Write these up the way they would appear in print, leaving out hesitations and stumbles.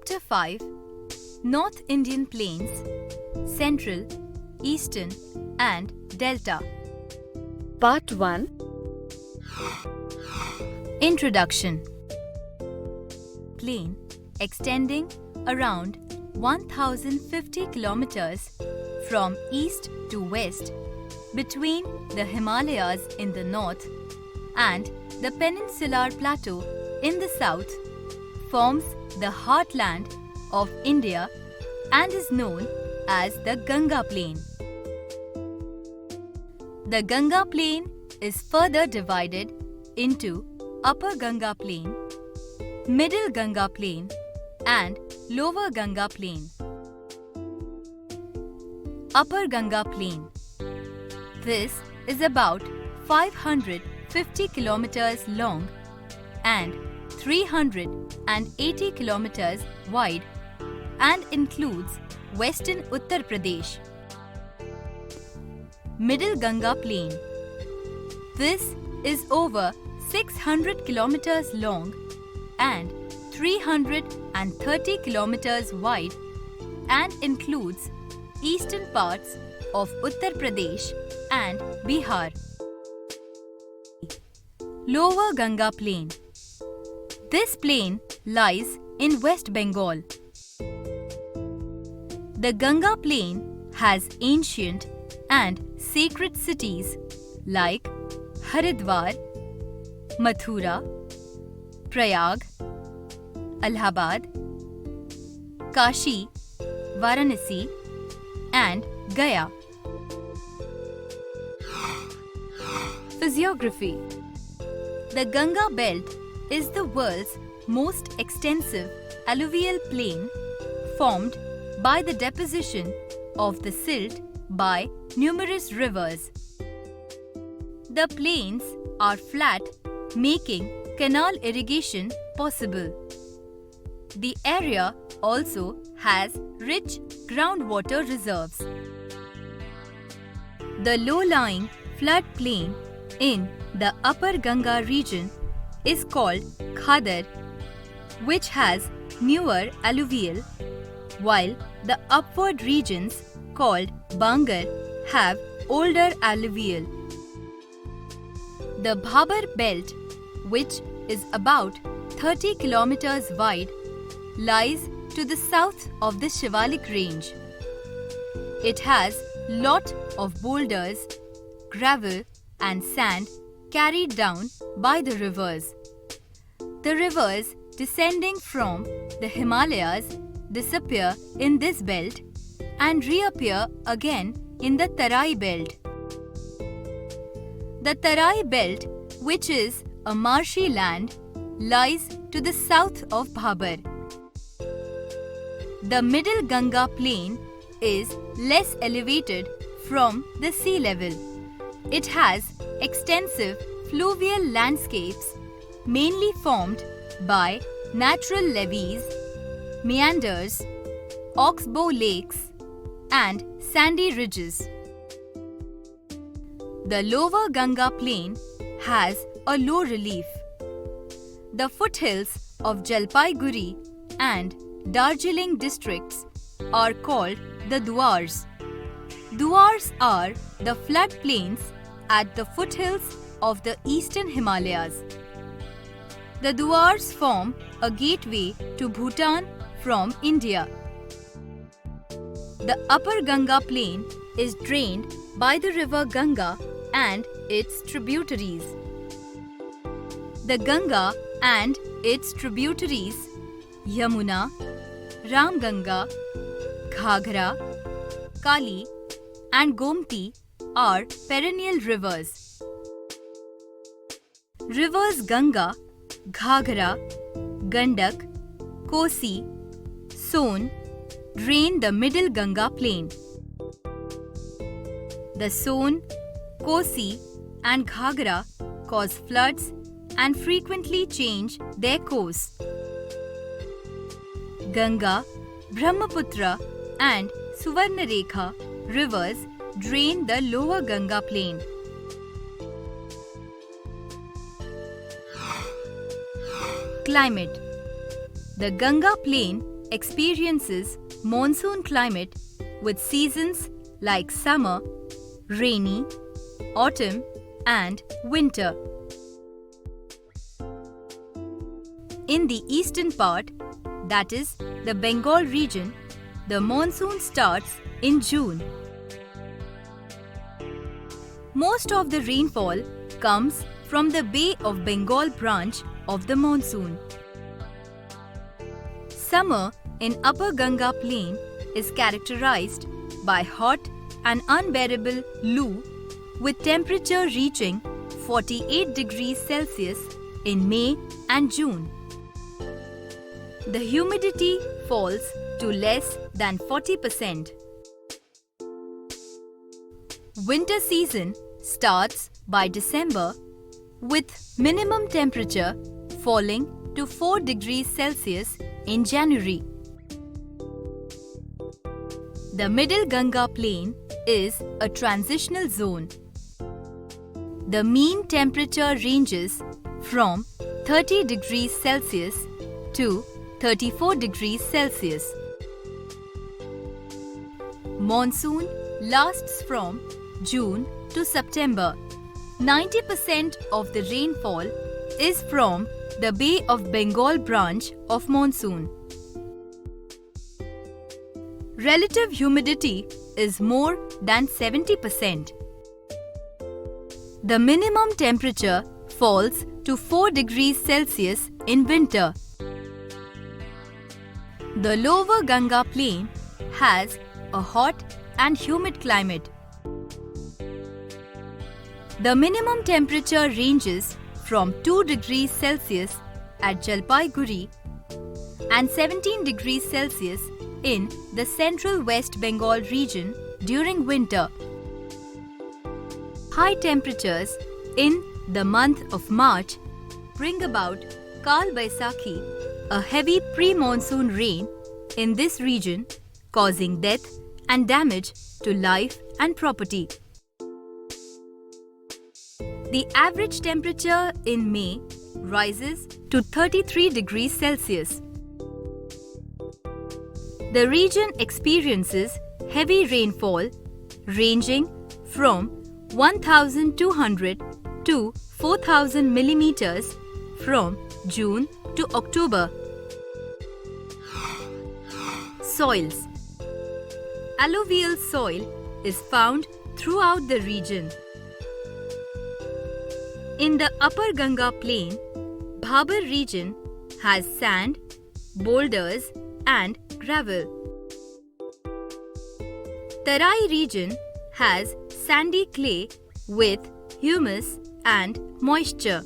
Chapter 5 North Indian Plains, Central, Eastern and Delta. Part 1. Introduction. Plain extending around 1050 kilometers from east to west between the Himalayas in the north and the peninsular plateau in the south forms the heartland of India and is known as the Ganga Plain. The Ganga Plain is further divided into Upper Ganga Plain, Middle Ganga Plain and Lower Ganga Plain. Upper Ganga Plain. This is about 550 kilometers long and 380 kilometers wide and includes western Uttar Pradesh. Middle Ganga Plain. This is over 600 kilometers long and 330 kilometers wide and includes eastern parts of Uttar Pradesh and Bihar. Lower Ganga Plain. This plain lies in West Bengal. The Ganga Plain has ancient and sacred cities like Haridwar, Mathura, Prayag, Allahabad, Kashi, Varanasi and Gaya. Physiography. The Ganga Belt is the world's most extensive alluvial plain formed by the deposition of the silt by numerous rivers. The plains are flat, making canal irrigation possible. The area also has rich groundwater reserves. The low-lying flood plain in the Upper Ganga region is called Khadar, which has newer alluvial, while the upward regions called Bangar have older alluvial. The Bhabar Belt, which is about 30 kilometers wide, lies to the south of the Shivalik range. It has lot of boulders, gravel and sand carried down by the rivers. The rivers descending from the Himalayas disappear in this belt and reappear again in the Tarai Belt. The Tarai Belt, which is a marshy land, lies to the south of Bhabar. The Middle Ganga Plain is less elevated from the sea level. It has extensive fluvial landscapes mainly formed by natural levees, meanders, oxbow lakes and sandy ridges. The Lower Ganga Plain has a low relief. The foothills of Jalpaiguri and Darjeeling districts are called the Duars. Duars are the floodplains at the foothills of the eastern Himalayas. The Duars form a gateway to Bhutan from India. The Upper Ganga Plain is drained by the river Ganga and its tributaries. The Ganga and its tributaries Yamuna, Ramganga, Ghaghra, Kali and Gomti are perennial rivers. Rivers Ganga, Ghaghra, Gandak, Kosi, Son drain the Middle Ganga Plain. The Son, Kosi and Ghaghra cause floods and frequently change their course. Ganga, Brahmaputra and Suvarnarekha rivers drain the Lower Ganga Plain. Climate. The Ganga Plain experiences monsoon climate with seasons like summer, rainy, autumn, and winter. In the eastern part, that is the Bengal region, the monsoon starts in June. Most of the rainfall comes from the Bay of Bengal branch of the monsoon. Summer in Upper Ganga Plain is characterized by hot and unbearable loo with temperature reaching 48 degrees Celsius in May and June. The humidity falls to less than 40%. Winter season starts by December with minimum temperature falling to 4 degrees Celsius in January. The Middle Ganga Plain is a transitional zone. The mean temperature ranges from 30 degrees Celsius to 34 degrees Celsius. Monsoon lasts from June to September. 90% of the rainfall is from the Bay of Bengal branch of monsoon. Relative humidity is more than 70%. The minimum temperature falls to 4 degrees Celsius in winter. The lower Ganga Plain has a hot and humid climate. The minimum temperature ranges from 2 degrees Celsius at Jalpaiguri and 17 degrees Celsius in the central West Bengal region during winter. High temperatures in the month of March bring about Kal Baisakhi, a heavy pre-monsoon rain in this region, causing death and damage to life and property. The average temperature in May rises to 33 degrees Celsius. The region experiences heavy rainfall ranging from 1,200 to 4,000 millimeters from June to October. Soils. Alluvial soil is found throughout the region. In the Upper Ganga Plain, Bhabar region has sand, boulders and gravel. Tarai region has sandy clay with humus and moisture.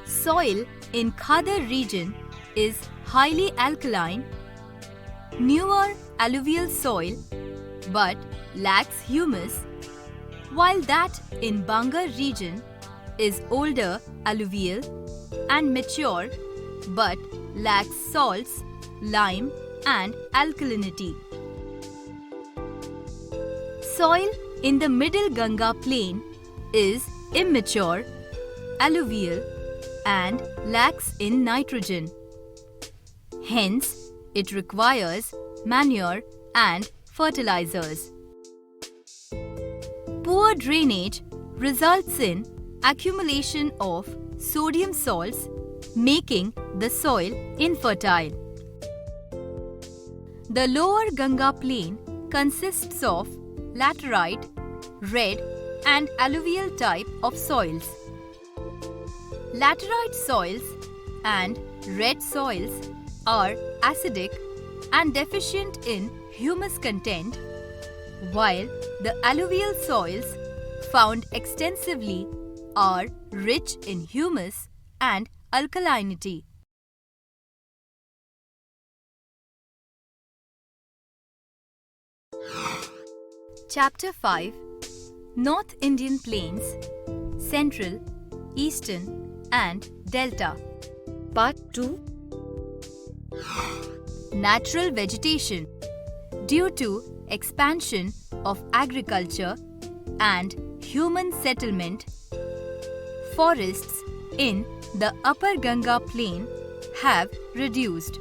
Soil in Khadar region is highly alkaline, newer alluvial soil but lacks humus, while that in Bangar region is older alluvial and mature but lacks salts, lime and alkalinity. Soil in the Middle Ganga Plain is immature, alluvial and lacks in nitrogen. Hence, it requires manure and fertilizers. Poor drainage results in accumulation of sodium salts, making the soil infertile. The lower Ganga Plain consists of laterite, red and alluvial type of soils. Laterite soils and red soils are acidic and deficient in humus content, while the alluvial soils found extensively are rich in humus and alkalinity. Chapter 5 North Indian Plains, Central, Eastern and Delta. Part 2 Natural vegetation. Due to expansion of agriculture and human settlement, forests in the Upper Ganga Plain have reduced.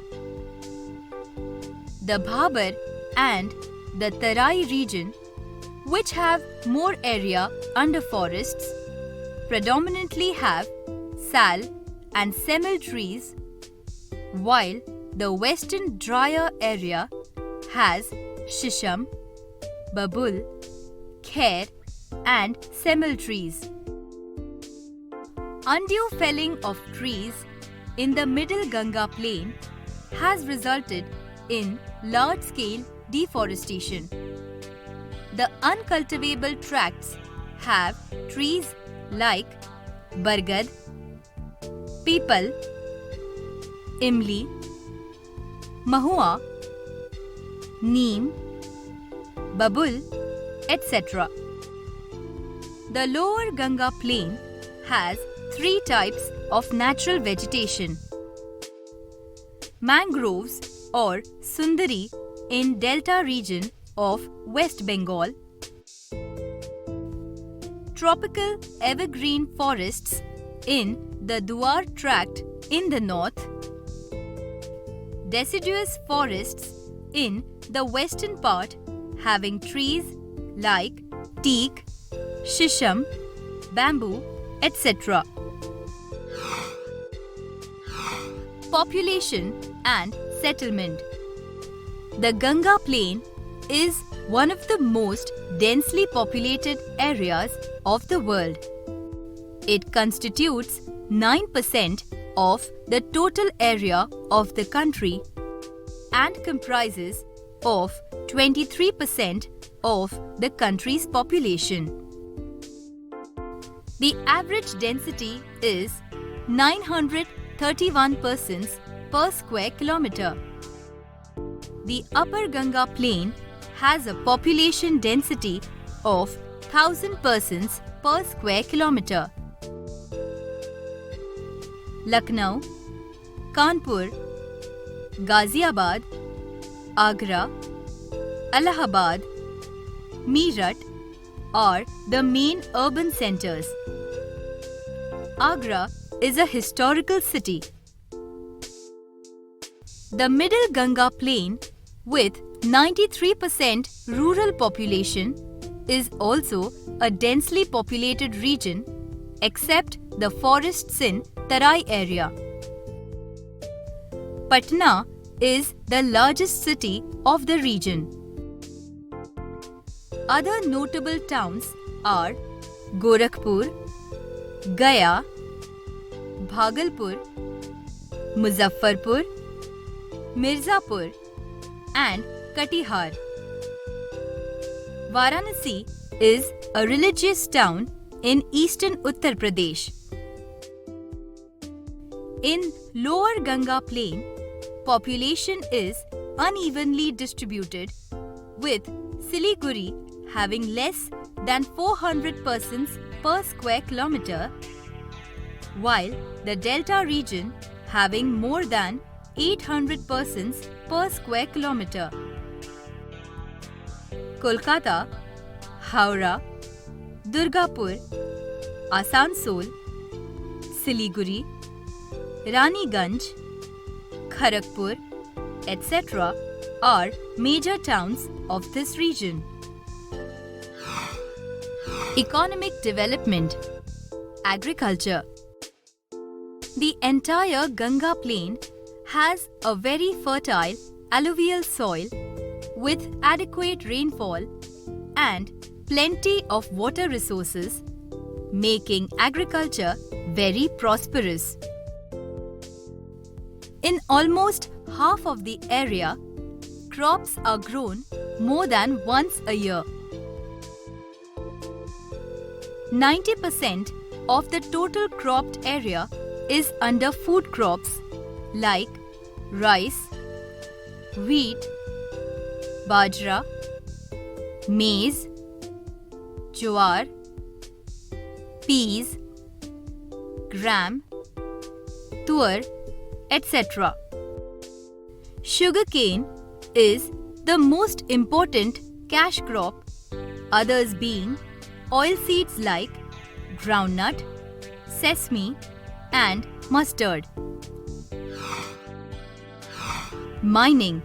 the Bhabar and the Tarai region, which have more area under forests, predominantly have sal and semel trees, while the western drier area has shisham, babul, khair and semel trees. Undue felling of trees in the middle Ganga plain has resulted in large-scale deforestation. The uncultivable tracts have trees like bargad, peepal, imli, mahua, neem, babul, etc. The lower Ganga plain has 3 types of natural vegetation: mangroves or sundari in delta region of West Bengal, tropical evergreen forests in the Duar tract in the north, deciduous forests in the western part having trees like teak, shisham, bamboo, etc. Population and settlement. The Ganga plain is one of the most densely populated areas of the world. It constitutes 9% of the total area of the country and comprises of 23% of the country's population. The average density is 931 persons per square kilometer. The Upper Ganga plain has a population density of 1000 persons per square kilometer. Lucknow, Kanpur, Ghaziabad, Agra, Allahabad, Meerut are the main urban centers. Agra is a historical city. The Middle Ganga plain with 93% rural population is also a densely populated region except the forests in Tarai area. Patna is the largest city of the region. Other notable towns are Gorakhpur, Gaya, Bhagalpur, Muzaffarpur, Mirzapur and Katihar. Varanasi is a religious town in eastern Uttar Pradesh. In Lower Ganga plain, population is unevenly distributed, with Siliguri having less than 400 persons per square kilometer, while the Delta region having more than 800 persons per square kilometer. Kolkata, Howrah, Durgapur, Asansol, Siliguri, Raniganj, Kharagpur, etc. are major towns of this region. Economic development. Agriculture. The entire Ganga plain has a very fertile alluvial soil with adequate rainfall and plenty of water resources, making agriculture very prosperous. In almost half of the area, crops are grown more than once a year. 90% of the total cropped area is under food crops like rice, wheat, bajra, maize, jowar, peas, gram, tur, etc. Sugarcane is the most important cash crop, others being oilseeds like groundnut, sesame and mustard. Mining.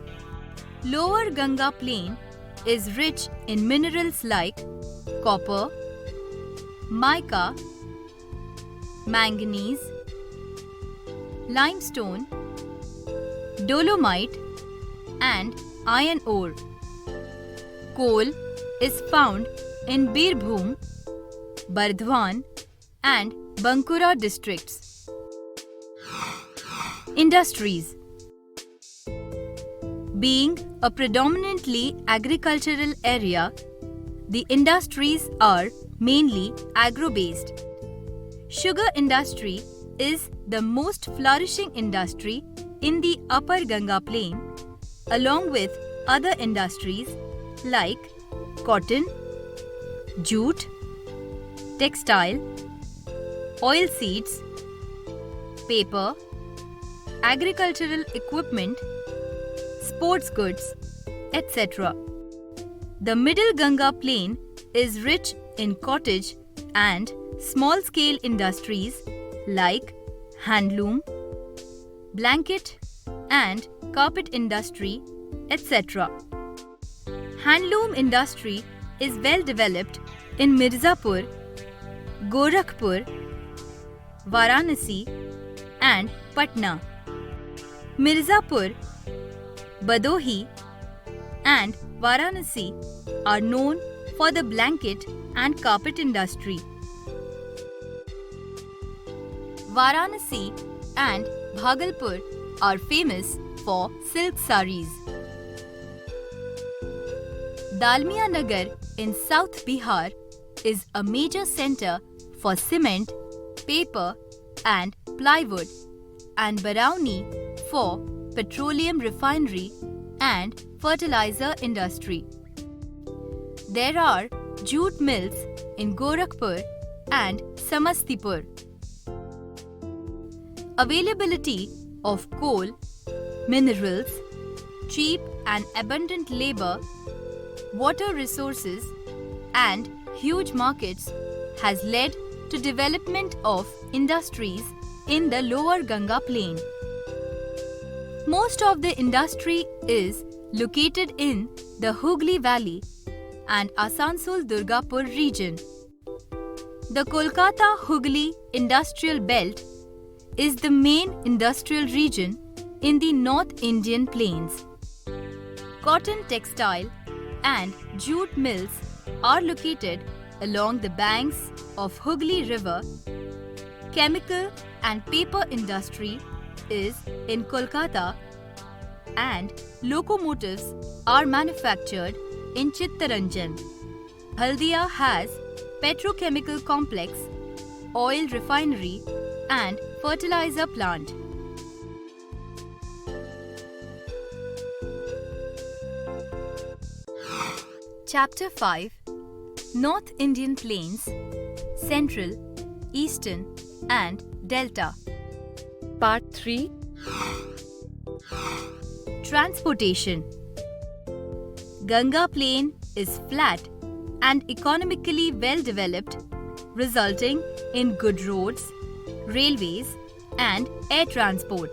Lower Ganga Plain is rich in minerals like copper, mica, manganese, limestone, dolomite, and iron ore. Coal is found in Birbhum, Bardhaman, and Bankura districts. Industries. Being a predominantly agricultural area, the industries are mainly agro-based. Sugar industry is the most flourishing industry in the Upper Ganga Plain, along with other industries like cotton, jute, textile, oilseeds, paper, agricultural equipment, sports goods, etc. The Middle Ganga Plain is rich in cottage and small-scale industries like handloom, blanket and carpet industry, etc. Handloom industry is well developed in Mirzapur, Gorakhpur, Varanasi and Patna. Mirzapur, Badohi and Varanasi are known for the blanket and carpet industry. Varanasi and Bhagalpur are famous for silk saris. Dalmia Nagar in South Bihar is a major center for cement, paper and plywood, and Barauni for petroleum refinery and fertilizer industry. There are jute mills in Gorakhpur and Samastipur. Availability of coal, minerals, cheap and abundant labor, water resources and huge markets has led to development of industries in the Lower Ganga Plain. Most of the industry is located in the Hooghly Valley and Asansol Durgapur region. The Kolkata Hooghly Industrial Belt is the main industrial region in the North Indian plains. Cotton, textile and jute mills are located along the banks of Hooghly River. Chemical and paper industry is in Kolkata and locomotives are manufactured in Chittaranjan. Haldia has petrochemical complex, oil refinery and fertilizer plant. Chapter 5 North Indian Plains, Central, Eastern and Delta. Part 3 Transportation. Ganga Plain is flat and economically well developed, resulting in good roads, railways and air transport.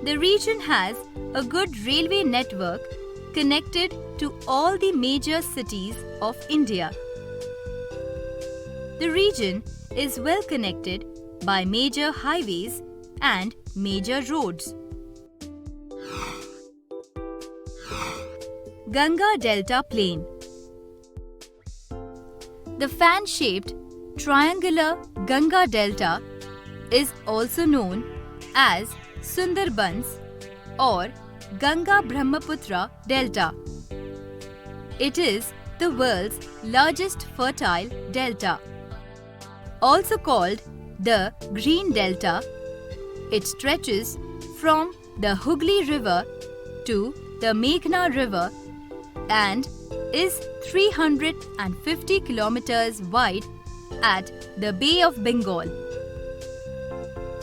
The region has a good railway network connected to all the major cities of India. The region is well connected by major highways and major roads. Ganga Delta Plain. The fan-shaped triangular Ganga Delta is also known as Sundarbans or Ganga Brahmaputra Delta. It is the world's largest fertile delta. Also called the Green Delta, it stretches from the Hooghly River to the Meghna River and is 350 kilometers wide at the Bay of Bengal.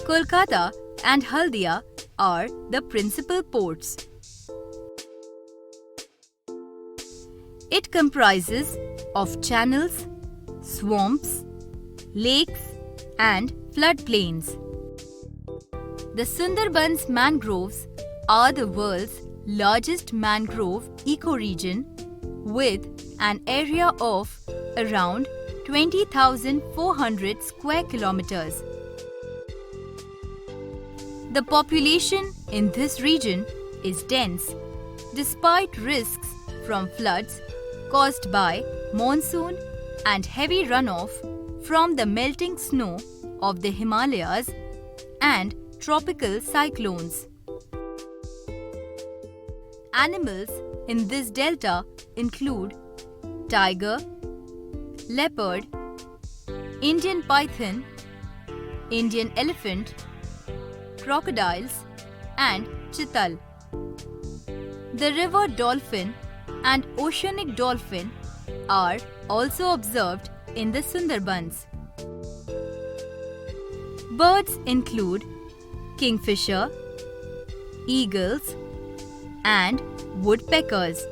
Kolkata and Haldia are the principal ports. It comprises of channels, swamps, lakes and floodplains. The Sundarbans mangroves are the world's largest mangrove ecoregion with an area of around 20,400 square kilometers. The population in this region is dense despite risks from floods caused by monsoon and heavy runoff from the melting snow of the Himalayas and tropical cyclones. Animals in this delta include tiger, leopard, Indian python, Indian elephant, crocodiles, and chital. The river dolphin and oceanic dolphin are also observed in the Sundarbans. Birds include kingfisher, eagles, and woodpeckers.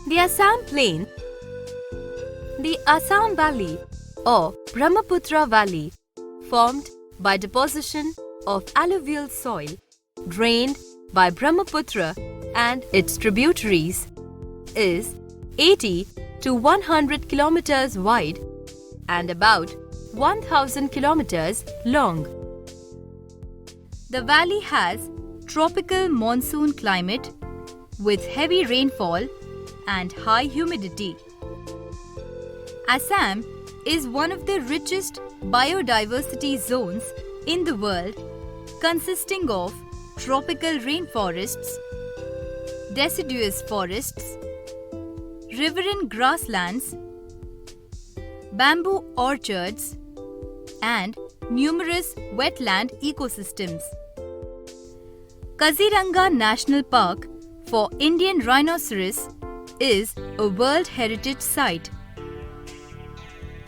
The Assam Plain. The Assam Valley or Brahmaputra Valley, formed by deposition of alluvial soil drained by Brahmaputra and its tributaries, is 80 to 100 kilometers wide and about 1,000 kilometers long. The valley has tropical monsoon climate with heavy rainfall and high humidity. Assam is one of the richest biodiversity zones in the world, consisting of tropical rainforests, deciduous forests, riverine grasslands, bamboo orchards, and numerous wetland ecosystems. Kaziranga National Park for Indian rhinoceros is a World Heritage Site.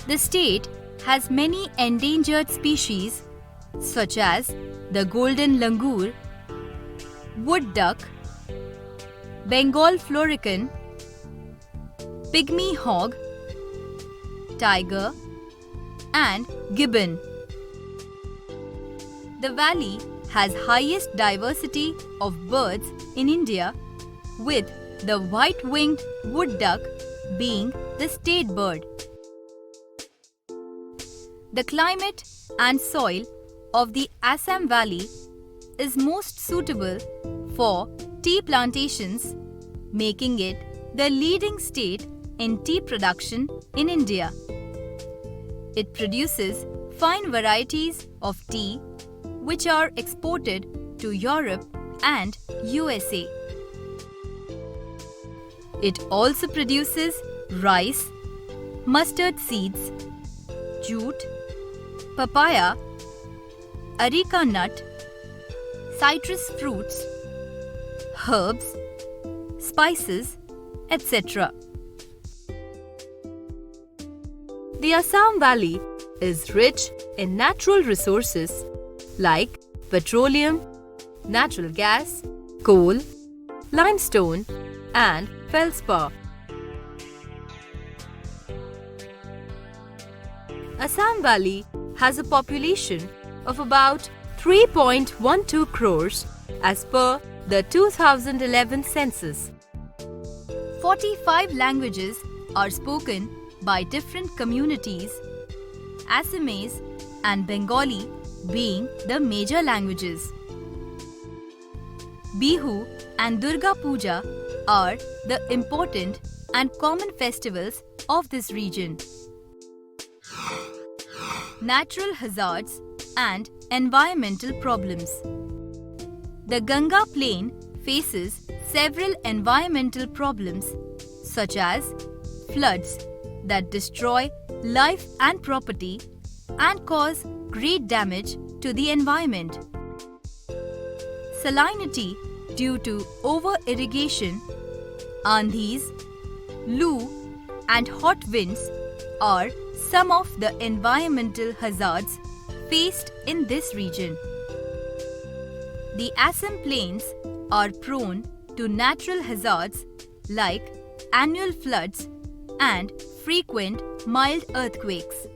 The state has many endangered species such as the golden langur, wood duck, Bengal florican, pygmy hog, tiger, and gibbon. The valley has highest diversity of birds in India, with the white-winged wood duck being the state bird. The climate and soil of the Assam Valley is most suitable for tea plantations, making it the leading state in tea production in India. It produces fine varieties of tea which are exported to Europe and USA. It also produces rice, mustard seeds, jute, papaya, areca nut, citrus fruits, herbs, spices, etc. The Assam Valley is rich in natural resources like petroleum, natural gas, coal, limestone, and feldspar. Assam Valley has a population of about 3.12 crores as per the 2011 census. 45 languages are spoken by different communities, Assamese and Bengali being the major languages. Bihu and Durga Puja are the important and common festivals of this region. Natural hazards and environmental problems. The Ganga Plain faces several environmental problems such as floods that destroy life and property and cause great damage to the environment. Salinity due to over-irrigation, andhis, loo and hot winds are some of the environmental hazards faced in this region. The Assam Plains are prone to natural hazards like annual floods and frequent mild earthquakes.